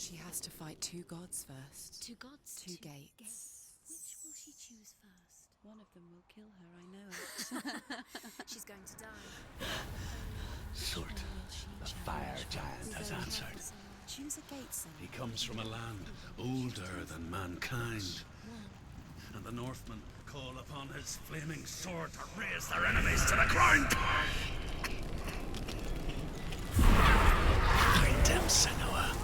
She has to fight 2 gods first. 2 gods? 2 gates. Which will she choose first? One of them will kill her, I know it. She's going to die. Sort. The fire giant has answered. Choose a gate, Senua. He comes from a land older than mankind. And the Northmen call upon his flaming sword to raise their enemies to the ground. Find him, Senua,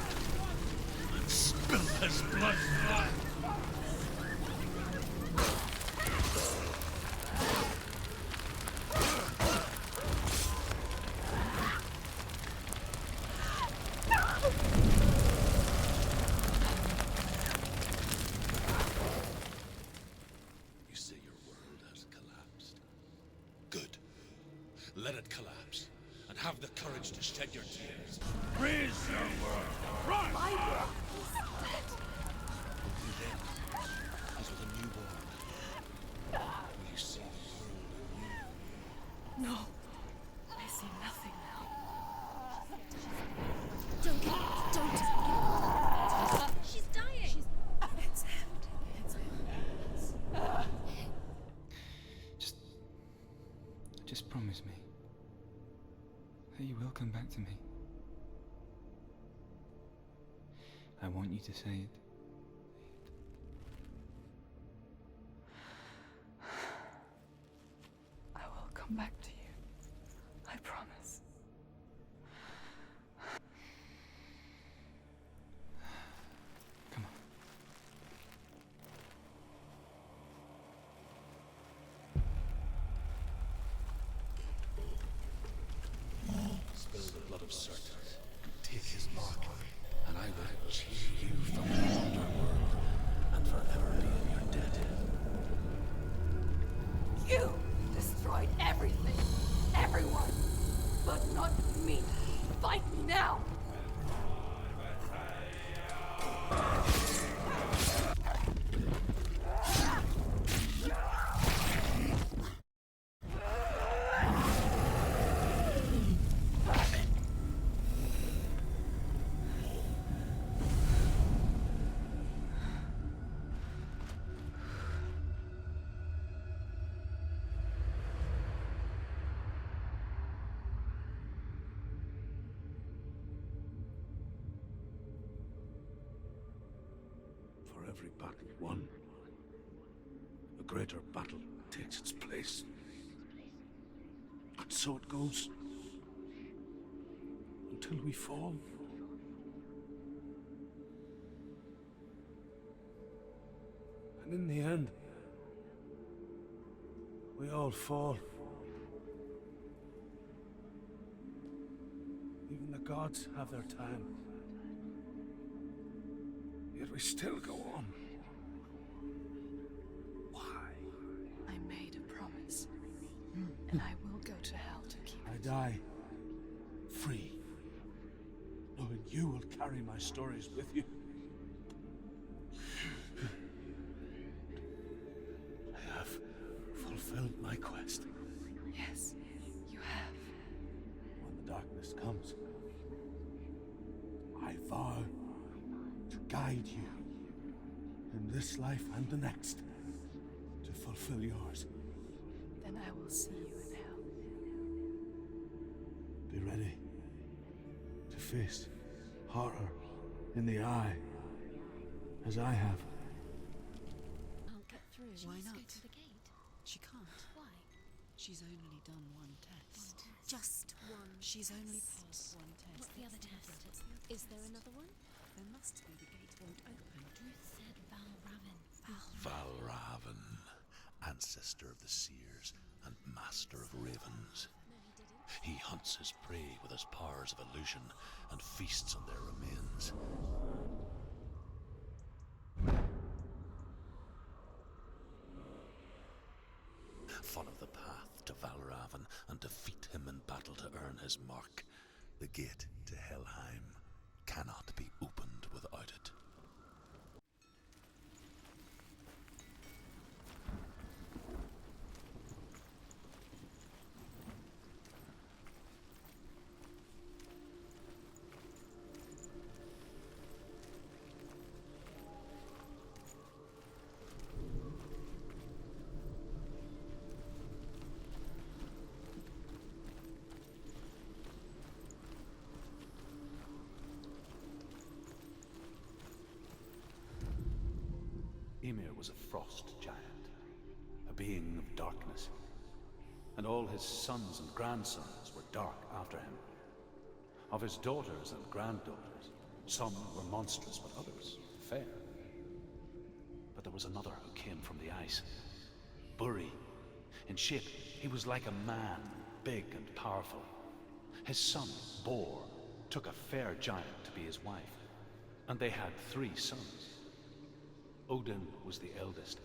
and spill his blood. Let it collapse, and have the courage to shed your tears. Raise your world! Rise! My world is dead. Only then, as with a newborn, will you see the world anew. No. I see nothing now. Don't give up. Don't. She's dying. It's empty. It's empty. Just promise me that you will come back to me. I want you to say it. I will come back to you. I promise. Come on. Spill the blood of Surt, take his mark, and I will cheer you from the underworld and forever be in your debt. You destroyed everything, everyone, but not me. Fight me now. For every battle won, a greater battle takes its place. And so it goes. Until we fall. And in the end, we all fall. Even the gods have their time. Yet we still go on. Why? I made a promise, and I will go to hell to keep I it. die free, knowing you will carry my stories with you. I have fulfilled my quest. Yes, you have. When the darkness comes, I vow to guide you in this life and the next to fulfill yours. Then I will see you in hell. Be ready to face horror in the eye, as I have. I'll get through. Why Let's not? go to the gate. She can't. Why? She's only done one test. Just one. She's only passed one test. What's the other test? Is there another one? There must be. The gate won't open. Ruth said Valravn. Valravn, ancestor of the seers and master of ravens. No, he didn't. He hunts his prey with his powers of illusion and feasts on their remains. Follow the path to Valravn and defeat him in battle to earn his mark. The gate to Helheim cannot be opened without it. Ymir was a frost giant, a being of darkness, and all his sons and grandsons were dark after him. Of his daughters and granddaughters, some were monstrous, but others fair. But there was another who came from the ice. Buri. In shape, he was like a man, big and powerful. His son, Gore, took a fair giant to be his wife, and they had 3 sons. Odin was the eldest,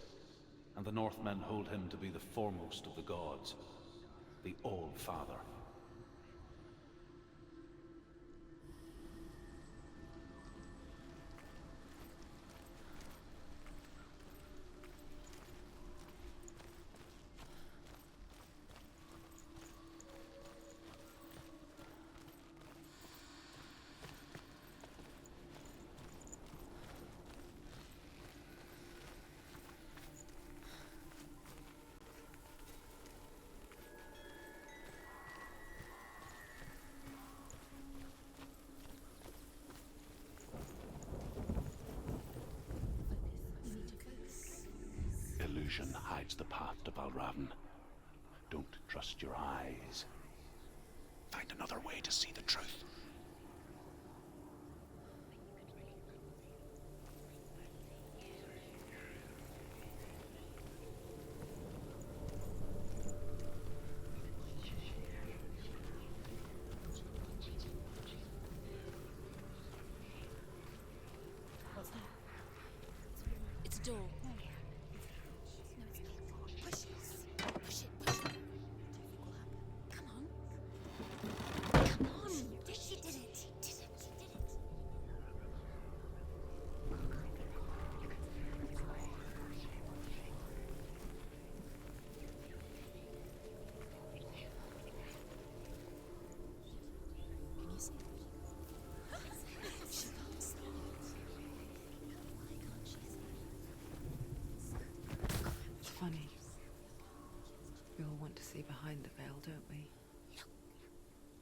and the Northmen hold him to be the foremost of the gods, the All-Father. Illusion hides the path to Valravn. Don't trust your eyes. Find another way to see the truth. What's that? It's a door. Push it. Push it. Come on. Come on. She did it. She did it. Can you see? She can't see. Why can't she see? It's funny. We all want to see behind the veil, don't we?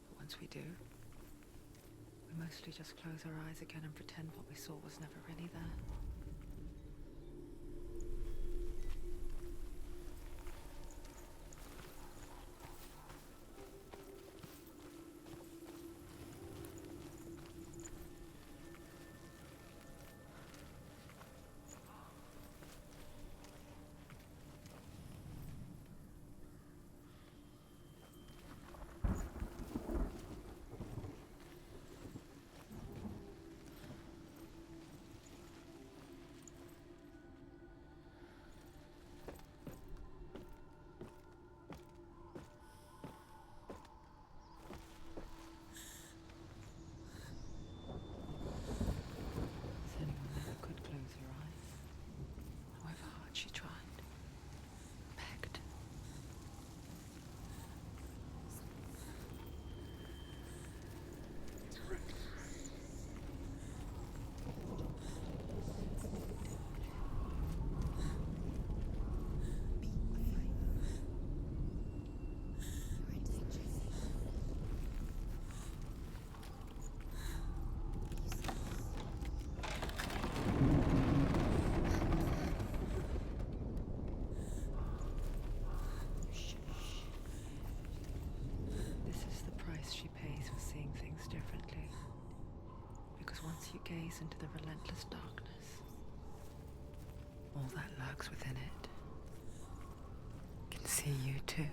But once we do, we mostly just close our eyes again and pretend what we saw was never really there. Senua never could close her eyes, however hard she tried. Begged. This is the price she pays for seeing things differently. Because once you gaze into the relentless darkness, all that lurks within it can see you too.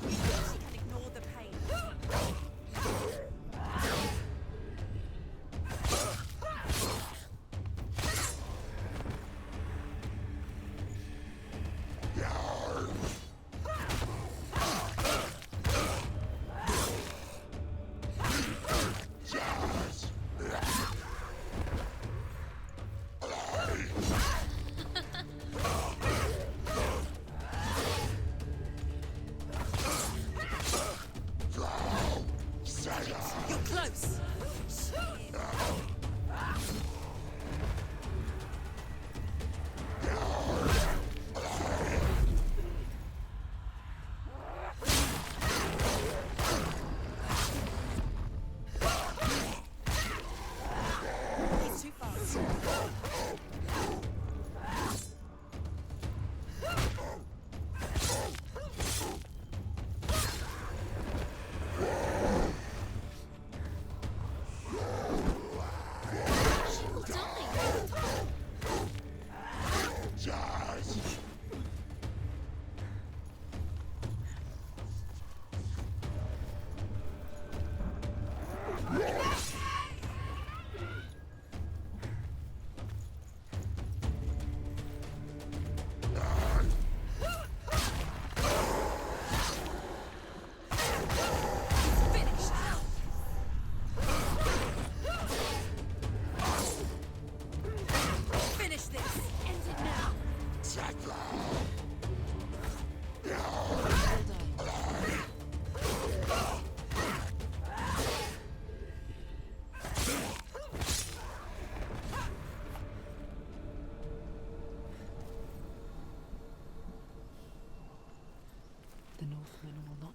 She can ignore the pain.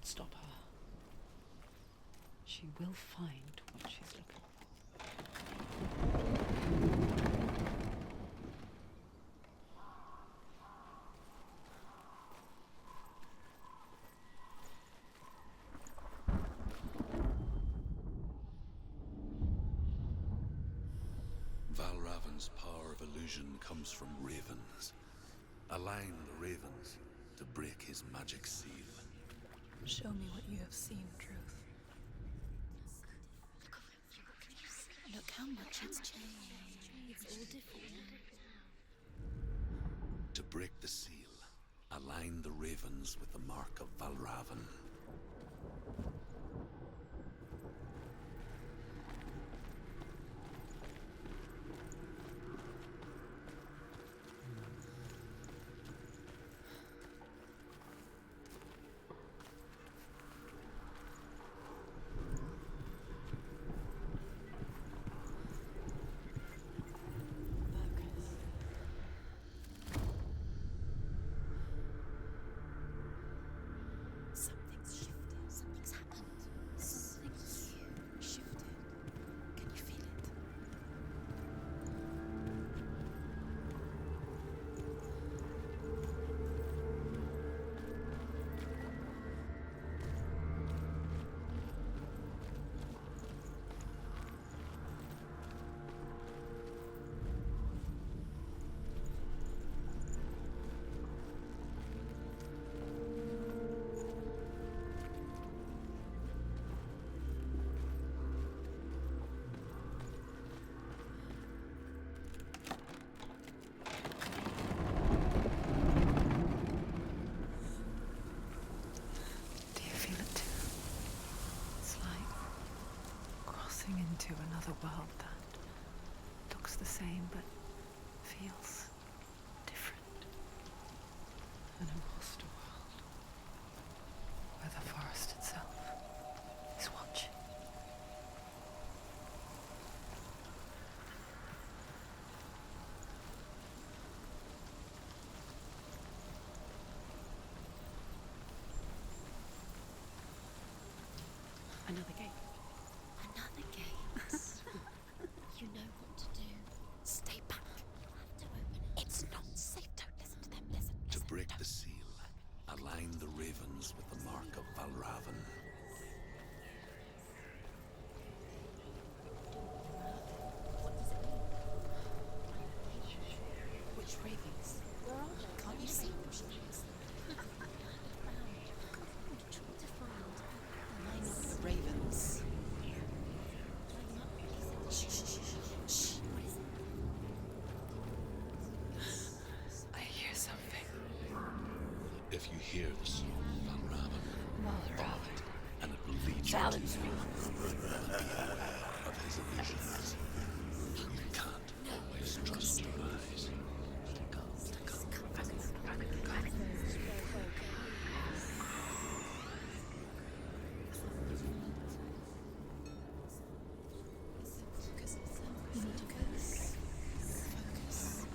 can't stop her. She will find what she's looking for. Valravan's power of illusion comes from ravens. Align the ravens to break his magic seal. Show me what you have seen, Truth. Look how much it's changed. It's all different now. To break the seal, align the ravens with the mark of Valravan. Something's shifted. Something's happened. Something huge shifted. Can you feel it? Do you feel it too? It's like crossing into another world that looks the same but feels different. An imposter world where the forest itself is watching. Another gate. Another gate. You know what to do. Stay back. Have to open it. It's not safe. Don't listen to them. Listen. To Listen. break Don't. the seal, align the ravens with the mark of Valravan. What does it mean? Which ravens? Where are they? Can't you see them? The ravens. Shh, shh, shh, shh, shh. What is it? I hear something. If you hear the song of Valravan, follow it, and it will lead you Challenge to me. of his illusions. You can't always trust your eyes. Focus. You need to focus. Focus.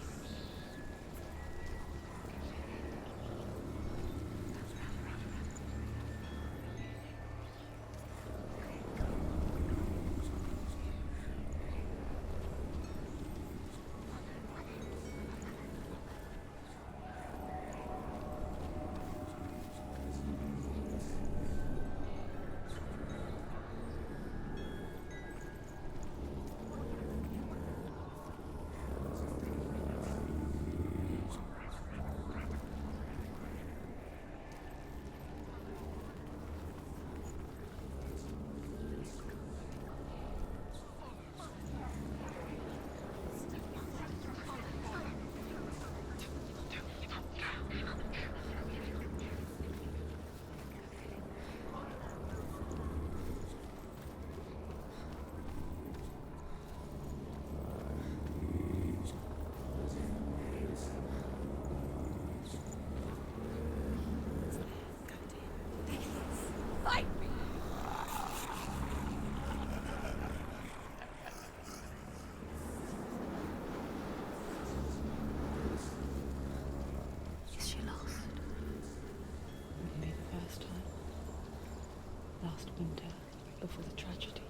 last winter, before the tragedy,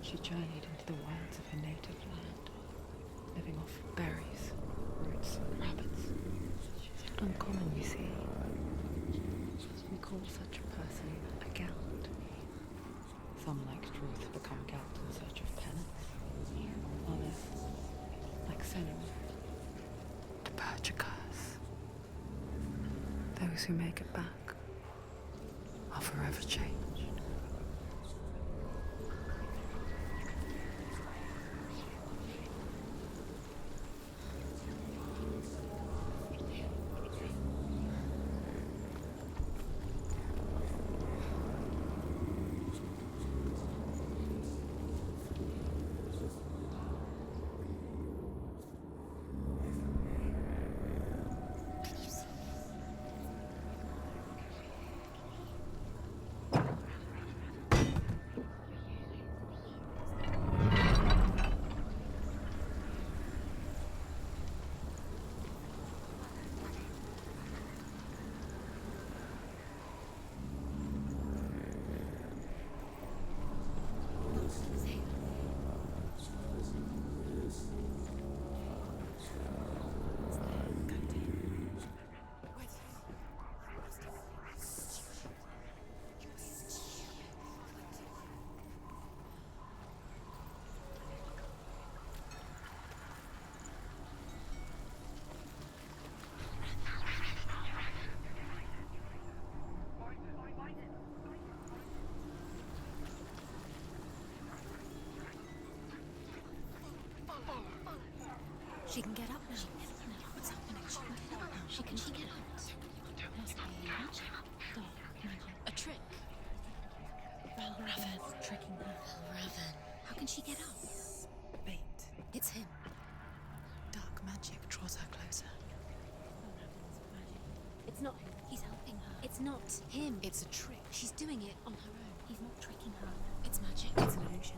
she journeyed into the wilds of her native land, living off berries, roots, and rabbits. It's not uncommon, you see. We call such a person a Gelt. Some, like Truth, become Gelt in search of penance. Others, like Senua, to purge a curse. Those who make it back are forever changed. She can get up now. What's happening? She can get up now. She can get up. Must be magic. Dark magic. A trick. Raven tricking her. Raven. How can she get up? Bait. It's him. Dark magic draws her closer. It's not him. He's helping her. It's not him. It's a trick. She's doing it on her own. He's not tricking her. It's magic. It's an illusion.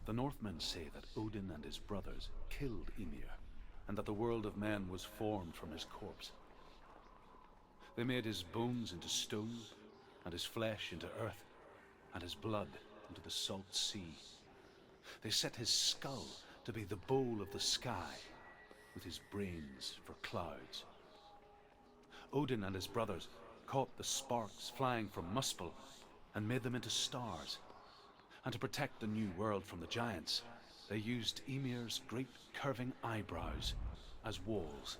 The Northmen say that Odin and his brothers killed Ymir, and that the world of men was formed from his corpse. They made his bones into stone, and his flesh into earth, and his blood into the salt sea. They set his skull to be the bowl of the sky, with his brains for clouds. Odin and his brothers caught the sparks flying from Muspel and made them into stars. And to protect the new world from the giants, they used Ymir's great curving eyebrows as walls.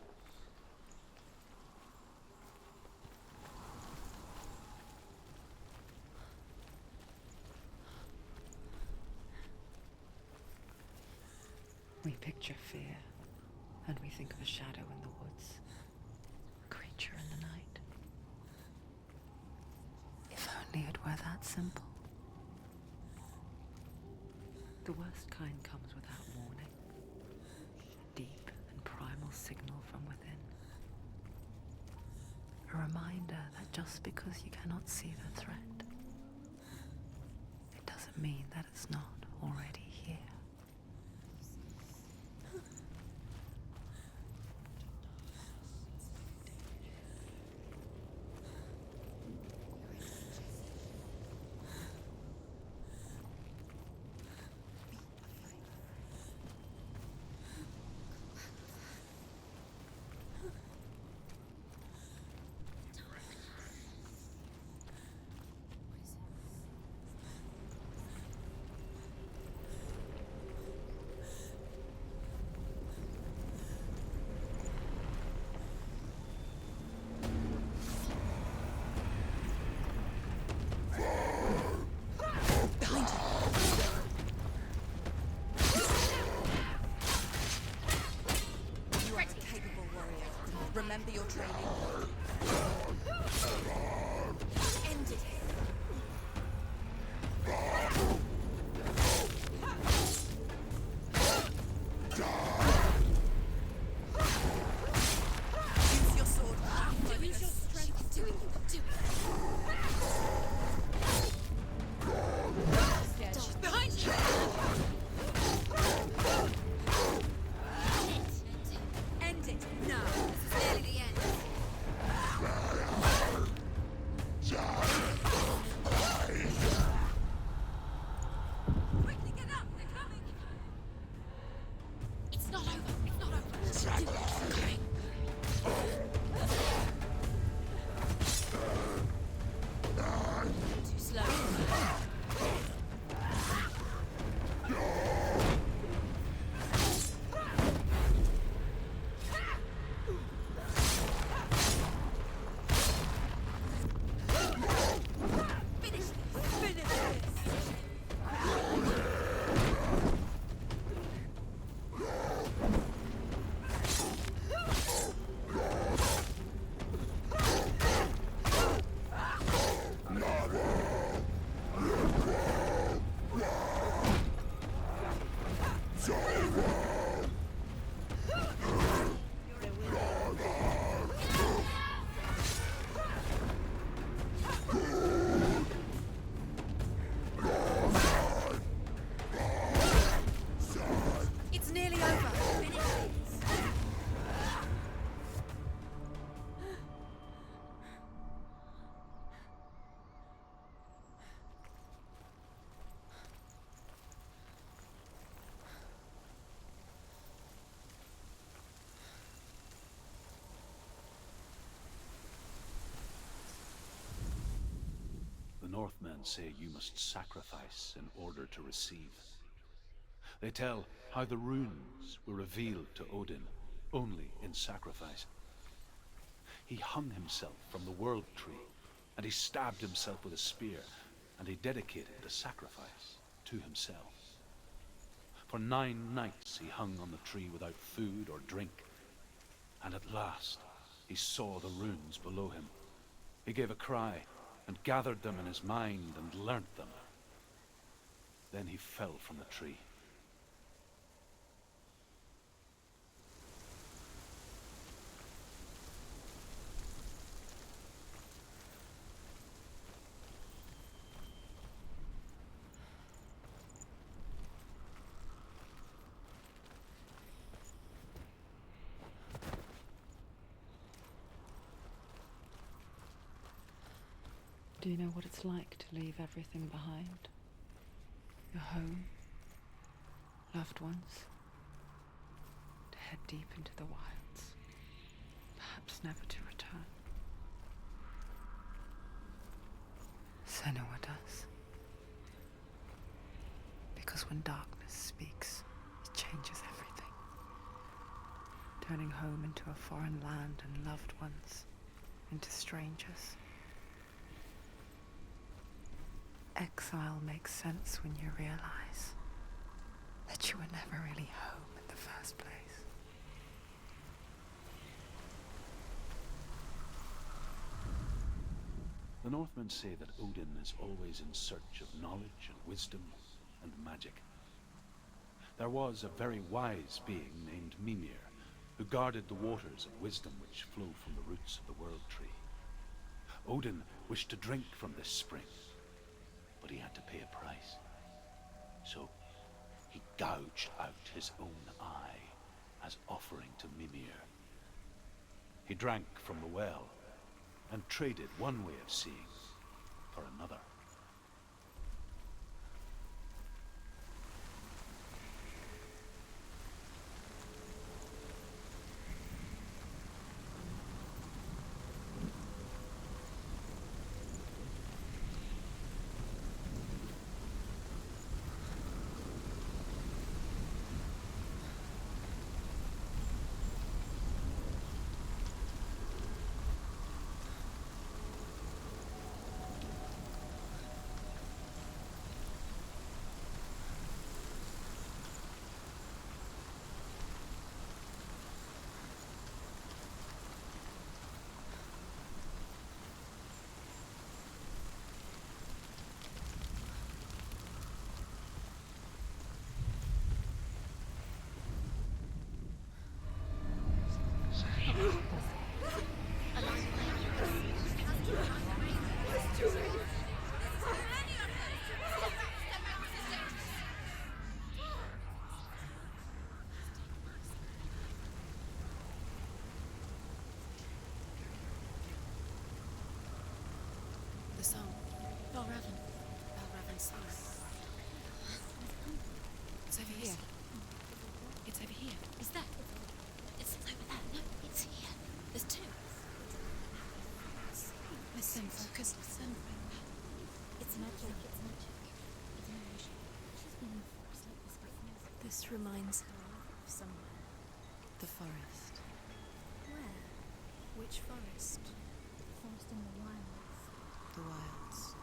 We picture fear, and we think of a shadow in the woods, a creature in the night. If only it were that simple. The worst kind comes without warning, a deep and primal signal from within. A reminder that just because you cannot see the threat, it doesn't mean that it's not already here. Remember your training. End it. Use your sword. Use your strength. You can do it. You can do it. Behind you. End it. No. Nearly the end. Quickly get up! They're coming! It's not over. It's not over. Do it. Coming. Too slow. It's nearly over. Finish this. The Northmen say you must sacrifice in order to receive. They tell how the runes were revealed to Odin only in sacrifice. He hung himself from the world tree, and he stabbed himself with a spear, and he dedicated the sacrifice to himself. For 9 nights he hung on the tree without food or drink, and at last he saw the runes below him. He gave a cry, and gathered them in his mind and learnt them. Then he fell from the tree. Do you know what it's like to leave everything behind? Your home, loved ones, to head deep into the wilds, perhaps never to return. Senua does. Because when darkness speaks, it changes everything, turning home into a foreign land and loved ones into strangers. Exile makes sense when you realize that you were never really home in the first place. The Northmen say that Odin is always in search of knowledge and wisdom and magic. There was a very wise being named Mimir, who guarded the waters of wisdom which flow from the roots of the World Tree. Odin wished to drink from this spring, but he had to pay a price. So he gouged out his own eye as offering to Mimir. He drank from the well and traded one way of seeing for another. The song. Balraven's song. It's over here. It's over here. Is that? It's over there. No, it's here. There's two. Listen, focus, listen. It's magic. It's magic. It's magic. She's been in the forest like this before. This reminds her of somewhere. The forest. Where? Which forest? The forest in the wilds. The wilds.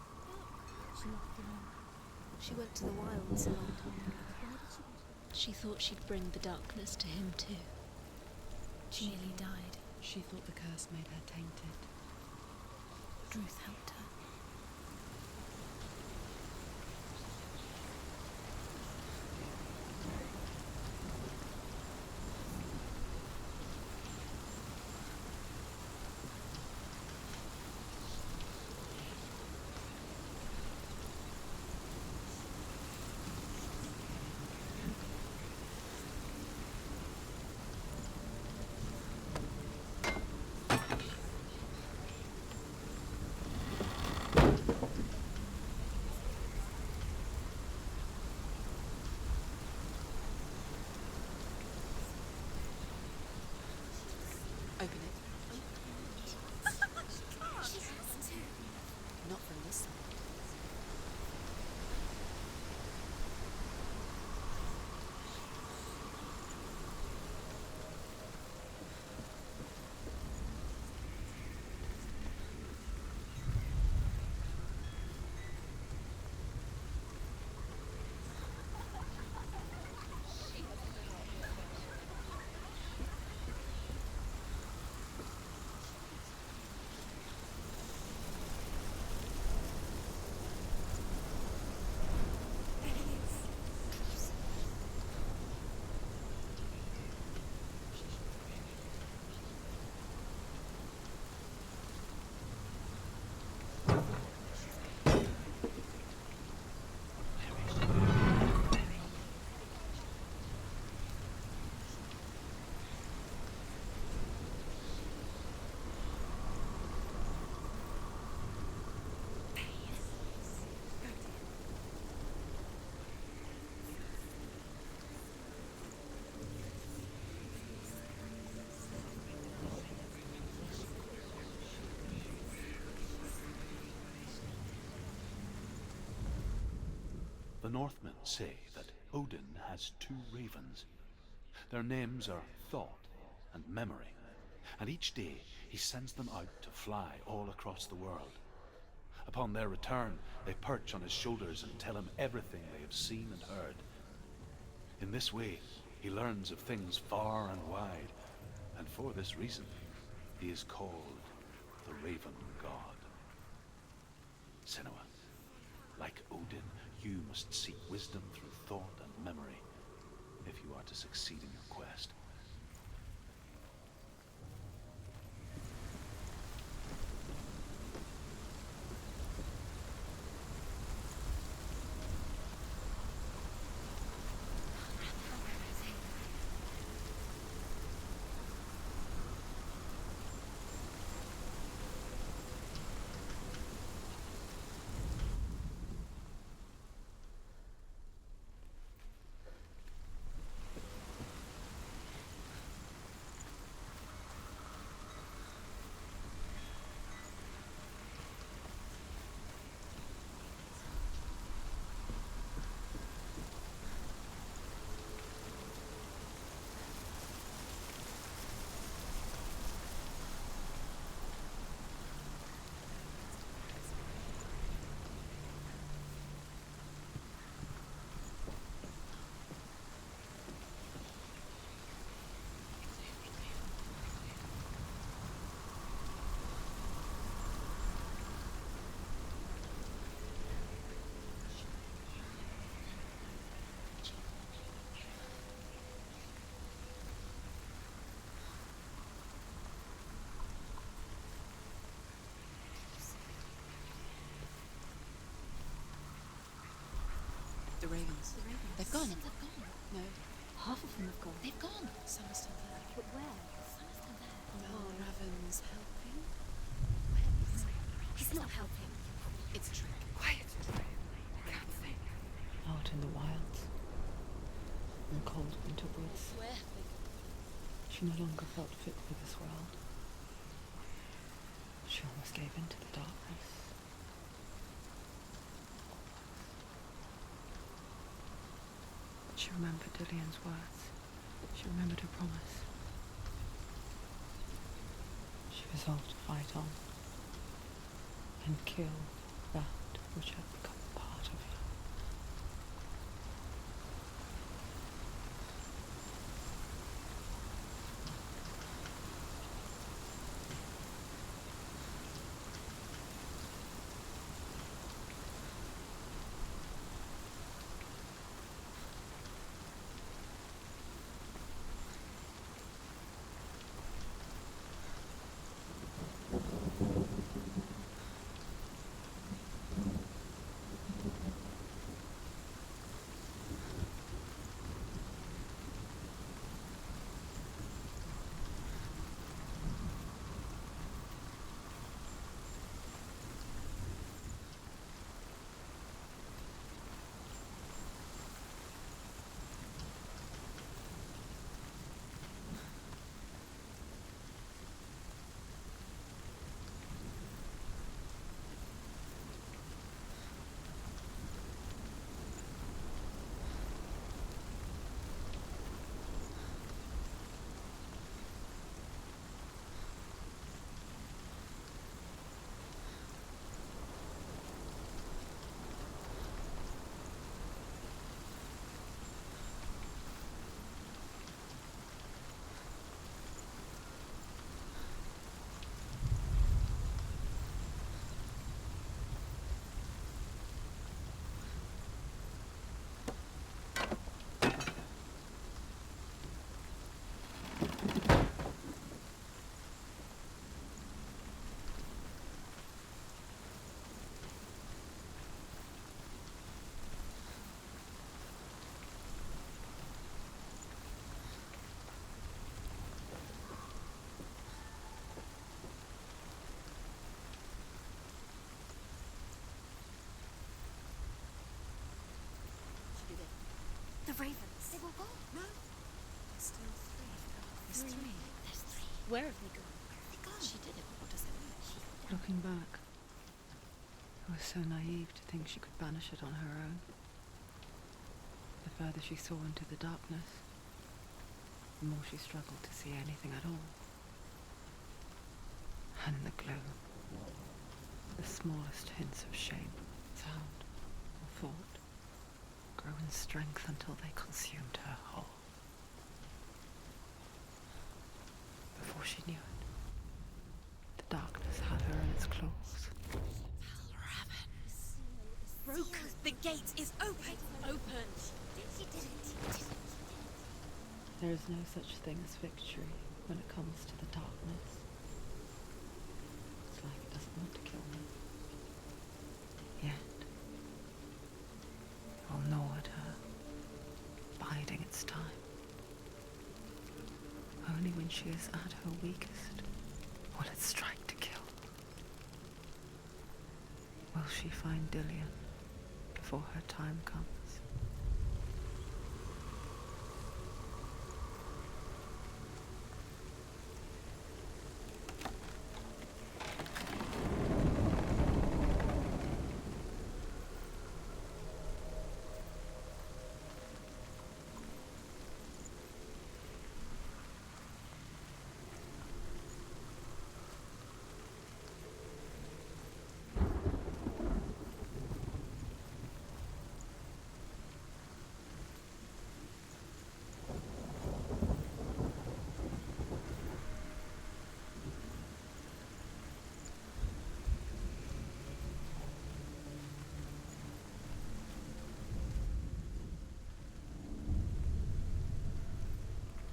She looked around. She went to the wilds a long time ago. Why did she go to the... She thought she'd bring the darkness to him too. She nearly died. She thought the curse made her tainted. Druth helped her. The Northmen say that Odin has 2 ravens. Their names are Thought and Memory, and each day he sends them out to fly all across the world. Upon their return, they perch on his shoulders and tell him everything they have seen and heard. In this way, he learns of things far and wide, and for this reason, he is called the Raven God. Senua, like Odin, you must seek wisdom through thought and memory if you are to succeed in your quest. The ravens. They've gone. No. Half of them have gone. They've gone. Some are still there. But where? Some are still there. No. Raven's helping? He's not helping. It's a trick. Quiet! I can't think. Out in the wilds, in cold winter woods, Where? she no longer felt fit for this world. She almost gave in to the darkness. She remembered Dillian's words. She remembered her promise. She resolved to fight on and kill that which had become part of her. The ravens. They will go. No. There's still 3. There's 3. There's 3. Where have they gone? Where have they gone? She did it. What does it mean? She did it. Looking back, I was so naive to think she could banish it on her own. further she saw into the darkness, the more she struggled to see anything at all. And in the gloom, the smallest hints of shape, sound, or thought grew in strength until they consumed her whole. Before she knew it, the darkness had her in its claws. Broken. The gate is open. Open. She did it. There is no such thing as victory when it comes to the darkness. It's like it doesn't want to kill me. Yet, it will gnaw at her, biding its time. Only when she is at her weakest will it strike to kill. Will she find Dillian before her time comes?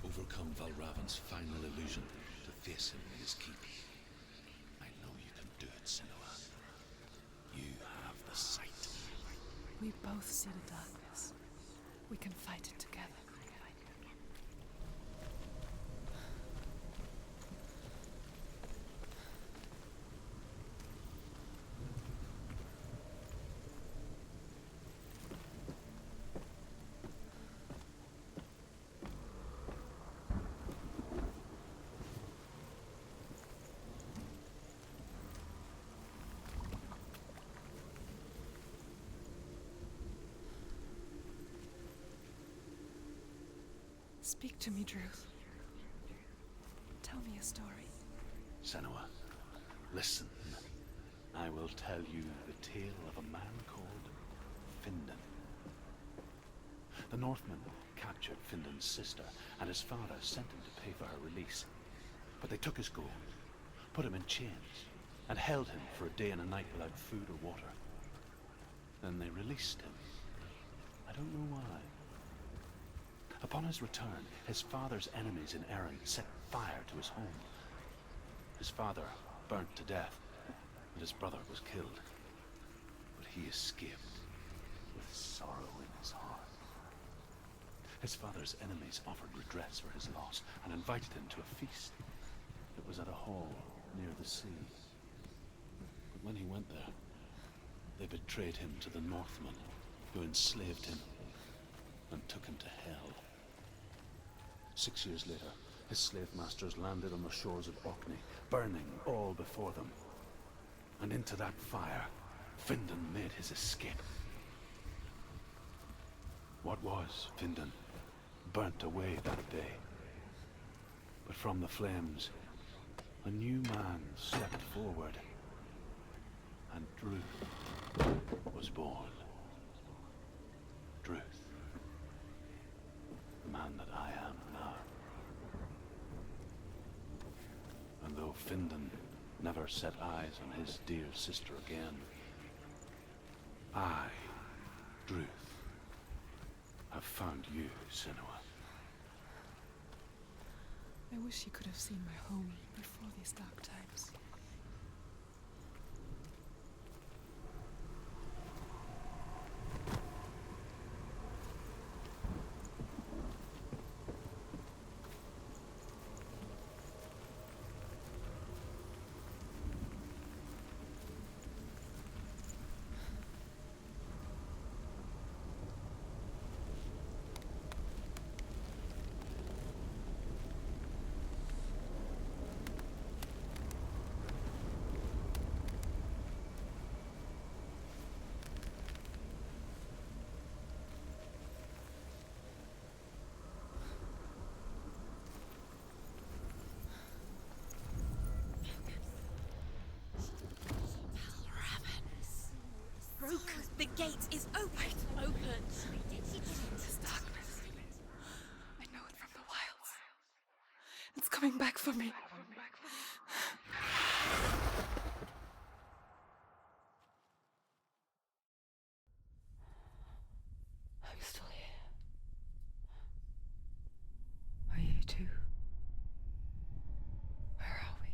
Overcome Valravan's final illusion to face him in his keep. I know you can do it, Senua. You have the sight. We both see the darkness. We can fight it together. Speak to me, Druth. Tell me a story. Senua, listen. I will tell you the tale of a man called Findan. The Northmen captured Findan's sister, and his father sent him to pay for her release. But they took his gold, put him in chains, and held him for a day and a night without food or water. Then they released him. I don't know why. Upon his return, his father's enemies in Erin set fire to his home. His father burnt to death, and his brother was killed. But he escaped with sorrow in his heart. His father's enemies offered redress for his loss and invited him to a feast. It was at a hall near the sea. But when he went there, they betrayed him to the Northmen, who enslaved him and took him to hell. 6 years later, his slave masters landed on the shores of Orkney, burning all before them. And into that fire, Findan made his escape. What was Findan burnt away that day. But from the flames, a new man stepped forward, and Druth was born. Druth. The man that I am now. And though Findan never set eyes on his dear sister again, I, Druth, have found you, Senua. I wish you could have seen my home before these dark times. gate is open. Open. This darkness. I know it from the wilds. It's coming back for me. I'm still here. Are you too? Where are we?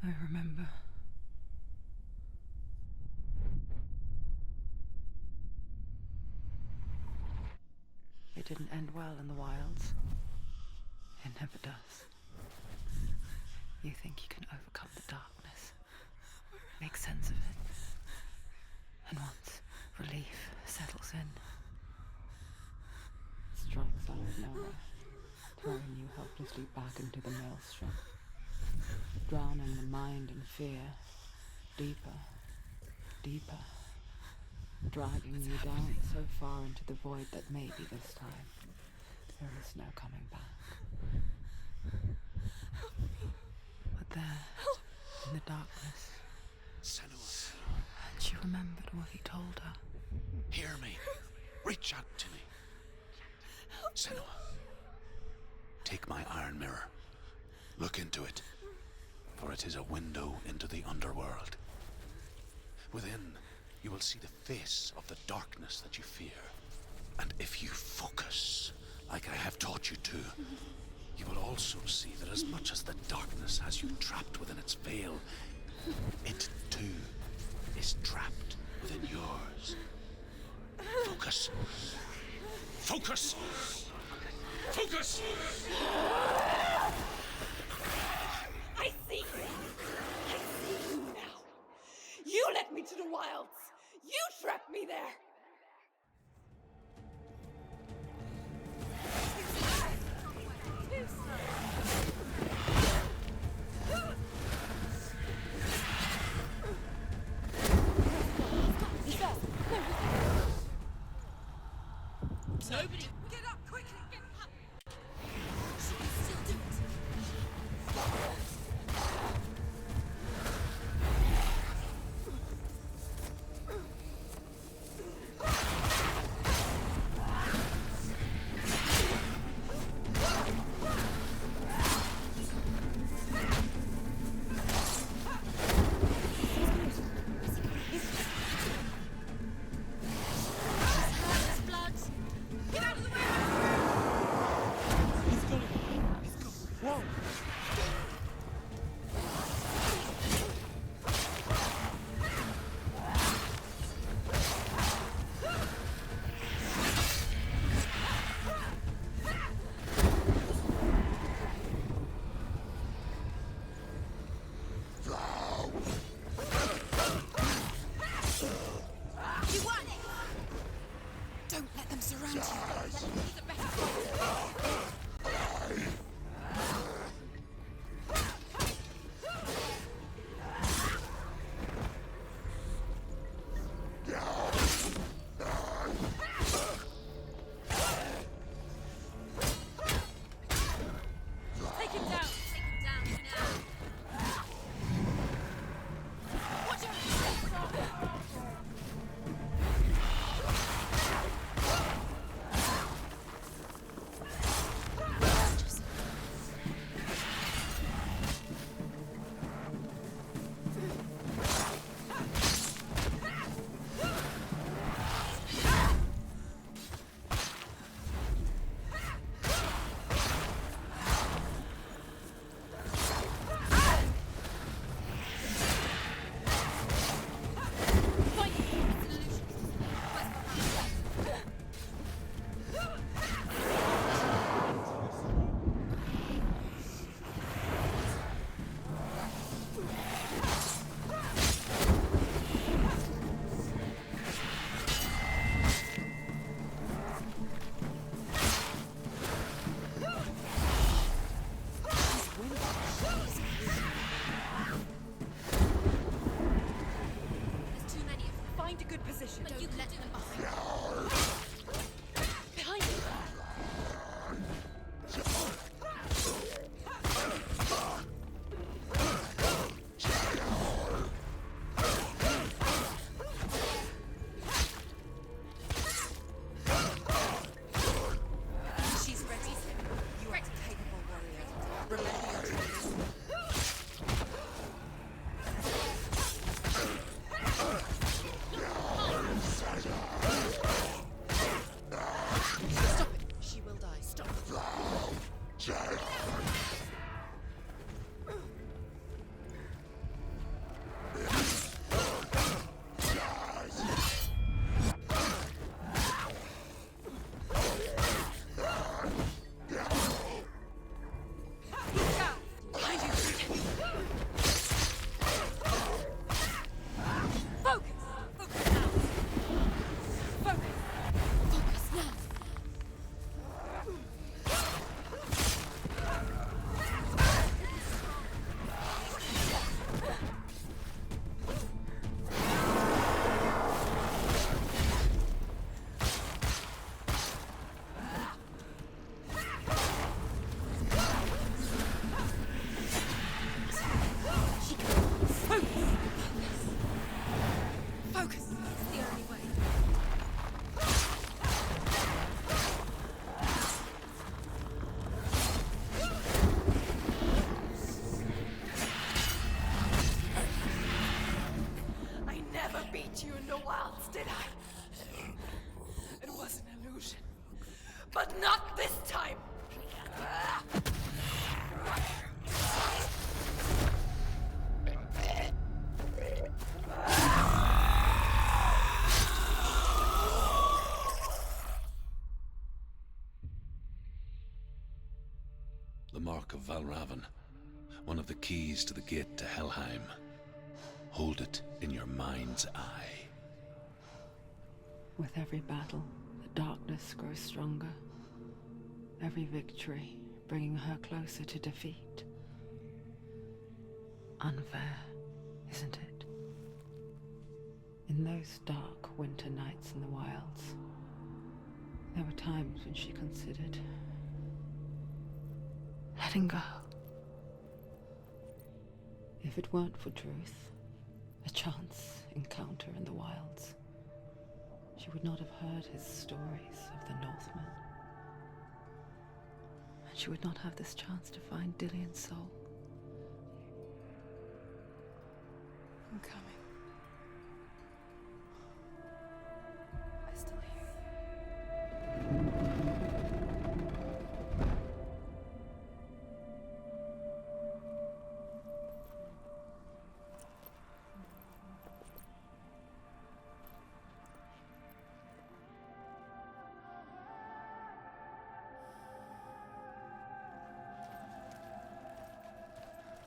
I remember. It didn't end well in the wilds. It never does. You think you can overcome the darkness, make sense of it, and once relief settles in, it strikes out of nowhere, throwing you helplessly back into the maelstrom, drowning the mind in fear, deeper, deeper, dragging you down so far into the void that maybe this time there is no coming back. But there, in the darkness, Senua, and she remembered what he told her. hear me. Reach out to me. Senua, take my iron mirror. Look into it, for it is a window into the underworld. Within, you will see the face of the darkness that you fear. And if you focus, like I have taught you to, you will also see that as much as the darkness has you trapped within its veil, it too is trapped within yours. Focus. Focus! Focus! I see you! I see you now! You led me to the wilds! You trapped me there! Nobody. Get up quickly. Get up. She can still do it. Don't let them surround you. He's a better Take him down. Take him down now. Watch out. There's too many of them. Find a good position. But you let them behind. Behind you. to you in the wilds, did I? It was an illusion. But not this time! The Mark of Valravan, one of the keys to the gate to Helheim. Hold it in your mind's eye. With every battle, the darkness grows stronger. Every victory bringing her closer to defeat. Unfair, isn't it? In those dark winter nights in the wilds, there were times when she considered letting go. If it weren't for truth, a chance encounter in the wilds, she would not have heard his stories of the Northmen. And she would not have this chance to find Dillion's soul.